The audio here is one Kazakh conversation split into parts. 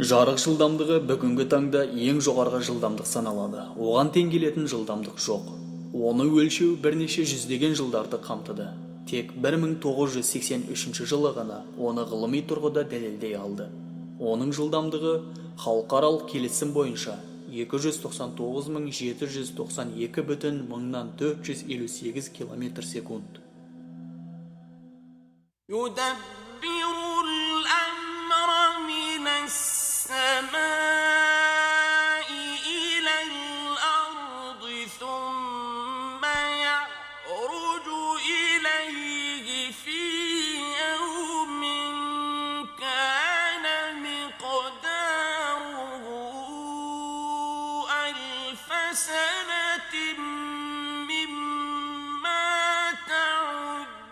Жарық жылдамдығы бүгінгі таңда ең жоғарғы жылдамдық саналады. Оған тең келетін жылдамдық жоқ. Оны өлшеу бірнеше жүздеген жылдарды қамтыды. Тек 1983 жылы ғана оны ғылыми тұрғыда дәлелдей алды. Оның жылдамдығы халықаралық келісім бойынша 290.792,458 км секунд. يدبر الأمر من السماء إلى الأرض ثم يعرج إليه في يوم كان مقداره 1000 سنة مما تعدون.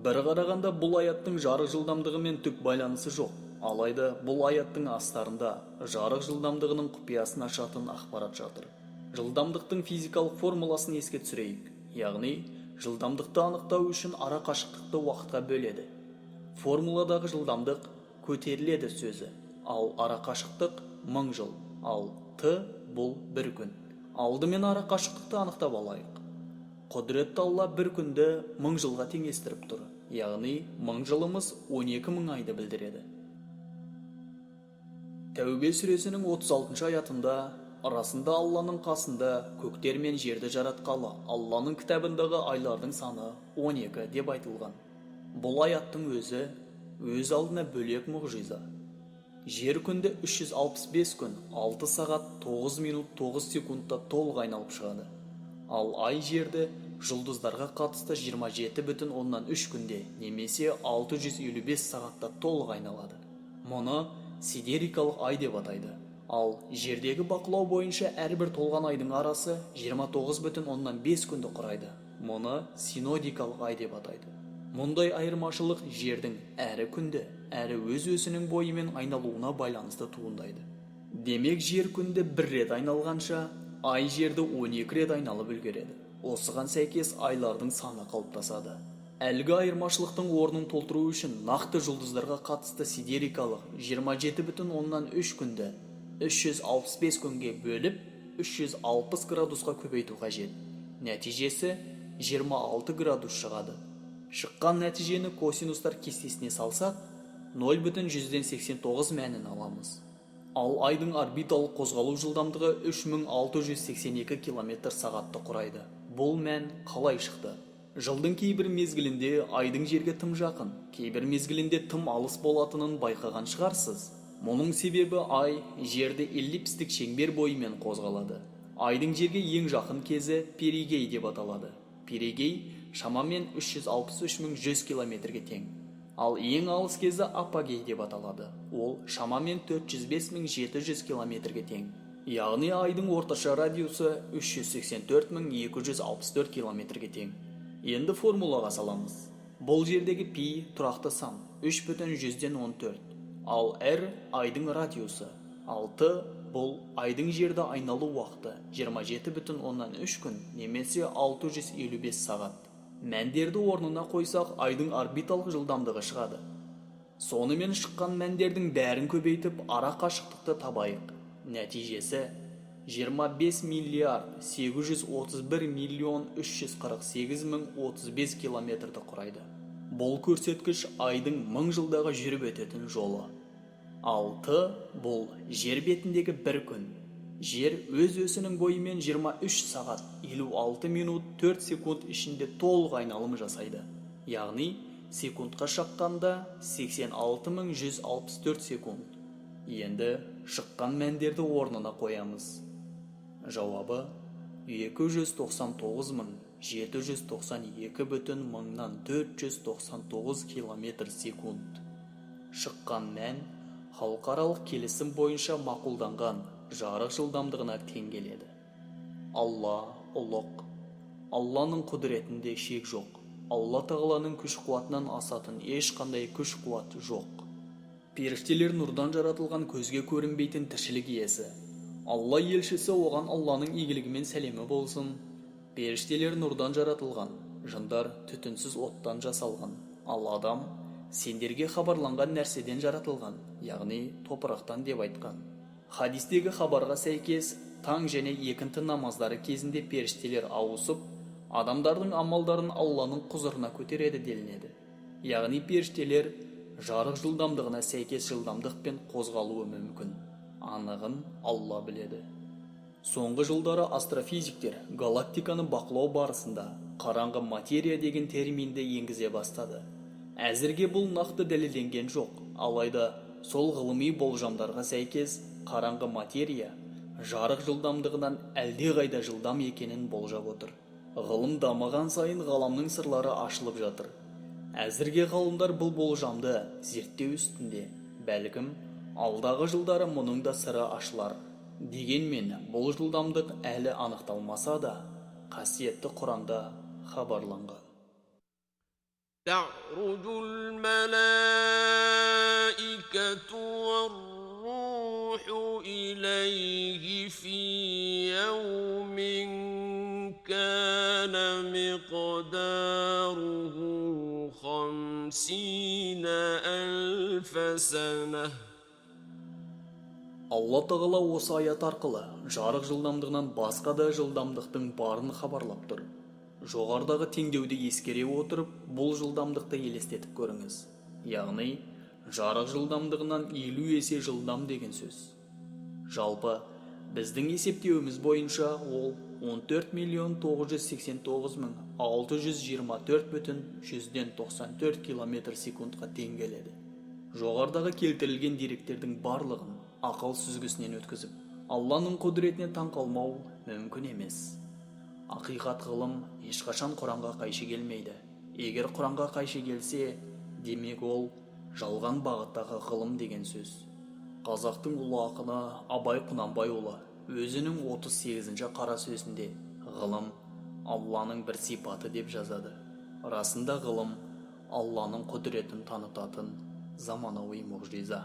Бір қарағанда бұл аяттың жарық жылдамдығымен түк байланысы жоқ. Алайда бұл аяттың астарында жарық жылдамдығының құпиясын ашатын ақпарат жатыр. Жылдамдықтың физикалық формуласын еске түсірейік. Яғни, жылдамдықты анықтау үшін ара қашықтықты уақытқа бөледі. Формуладағы жылдамдық көтеріледі сөзі, ал ара қашықтық 1000 жыл, ал т бұл 1 күн. Алдымен ара қашықтықты анықтап алайық. Құдіретті Алла бір күнді 1000 жылға теңестіріп тұр. Яғни 1000 жылымыз 12.000 айды білдіреді. Тәубе сүресінің 36 аятында арасында Алланың қасында көктер мен жерді жаратқалы Алланың кітабындағы айлардың саны 12 деп айтылған. Бұл аяттың өзі өз алдына бөлек мұғжиза. Жер күнді 365 күн 6 сағат 9 минут 9 секундта толық айналып шығады. Ал ай жерді жұлдыздарға қатысты 27,3 күнде немесе 655 сағатта толық айналады. Мұны сидерикалық ай деп атайды. Ал жердегі бақылау бойынша әрбір толған айдың арасы 29,5 күнді құрайды. Мұны синодикалық ай деп атайды. Мұндай айырмашылық жердің әрі күнді, әрі өз-өзінің бойымен айналуына байланысты туындайды. Демек жер күнді бір рет айналғанша, ай жерді 12 рет айналып үлгереді. Осыған сәйкес айлардың саны қалыптасады. Әлгі айырмашылықтың орнын толтыру үшін нақты жұлдыздарға қатысты сидерикалық 27,3 күнді 365 күнге бөліп 360 градусқа көбейту қажет. Нәтижесі 26 градус шығады. Шыққан нәтижені косинустар кестесіне салсақ, 0,189 мәнін аламыз. Ал айдың орбиталық қозғалу жылдамдығы 3682 км сағатты құрайды. Бұл мән қалай шықты? Жылдың кейбір мезгілінде айдың жерге тым жақын, кейбір мезгілінде тым алыс болатынын байқаған шығарсыз. Мұның себебі ай жерді эллипстік шеңбер бойымен қозғалады. Айдың жерге ең жақын кезі перигей деп аталады. Перигей шамамен 363.100 километрге тең. Ал ең алыс кезі апогей деп аталады. Ол шамамен 405.700 километрге тең. Яғни айдың орташа радиусы 384.264 километрге тең. Енді формулаға саламыз. Бұл жердегі пи тұрақты сан 3,14. Ал r айдың радиусы. Ал т бұл айдың жерді айналу уақыты 27,3 күн немесе 655 сағат. Мәндерді орнына қойсақ, айдың орбиталық жылдамдығы шығады. Сонымен шыққан мәндердің бәрін көбейтіп, ара қашықтықты табайық. Нәтижесі 25 миллиард 831 миллион 348 мың 35 километрді құрайды. Бұл көрсеткіш айдың 1000 жылдағы жүріп өтетін жолы. Ал т бұл жер бетіндегі бір күн. Жер өз-өзінің бойымен 23 сағат 56 минут 4 секунд ішінде толық айналым жасайды. Яғни секундқа шаққанда 86.164 секунд. Енді шыққан мәндерді орнына қоямыз. Жауабы 299.792,499 км секунд. Шыққан мән халықаралық келісім бойынша мақұлданған жарық жылдамдығына тең келеді. Алла ұлық. Алланың құдіретінде шек жоқ. Алла тағаланың күш-қуатынан асатын ешқандай күш-қуат жоқ. Періштелер нұрдан жаратылған көзге көрінбейтін тіршілік иесі. Алла елшісі оған Алланың игілігімен сәлемі болсын. Періштелер нұрдан жаратылған, жындар түтінсіз оттан жасалған. Ал адам сендерге хабарланған нәрседен жаратылған, яғни топырақтан деп айтқан. Хадистегі хабарға сәйкес, таң және екінті намаздары кезінде періштелер ауысып, адамдардың амалдарын Алланың құзырына көтереді делінеді. Яғни періштелер жарық жылдамдығына сәйкес жылдамдықпен қозғалуы мүмкін. Анығын Алла біледі. Соңғы жылдары астрофизиктер галактиканы бақылау барысында қараңғы материя деген терминді енгізе бастады. Әзірге бұл нақты дәлелденген жоқ, алайда сол ғылыми болжамдарға сәйкес қараңғы материя жарық жылдамдығынан әлдеқайда жылдам екенін болжап отыр. Ғылым дамыған сайын ғаламның сырлары ашылып жатыр. Әзірге ғалымдар бұл болжамды зерттеу үстінде, бәлкім алдағы жылдары мұның да сыры ашылар. Дегенмен бұл жылдамдық әлі анықталмаса да, қасиетті Құранда хабарланған. تعرج الملائكة والروح إليه في يوم كان مقداره 50,000 سنة. Алла Тағала осы аят арқылы жарық жылдамдығынан басқа да жылдамдықтың барын хабарлап тұр. Жоғарыдағы теңдеуді ескере отырып, бұл жылдамдықты елестетіп көріңіз. Яғни, жарық жылдамдығынан 50 есе жылдам деген сөз. Жалпы, біздің есептеуіміз бойынша ол 14,989,624,194 км секундқа тең келеді. Жоғарыдағы келтірілген деректердің барлығын ақыл сүзгісінен өткізіп, Алланың құдіретіне таң қалмау мүмкін емес. Ақиқат ғылым ешқашан Құранға қайшы келмейді. Егер Құранға қайшы келсе, демек ол жалған бағыттағы ғылым деген сөз. Қазақтың ұлы ақыны Абай Құнанбайұлы өзінің 38-ші қара сөзінде ғылым Алланың бір сипаты деп жазады. Расында ғылым Алланың құдіретін танытатын заманауи мұғжиза.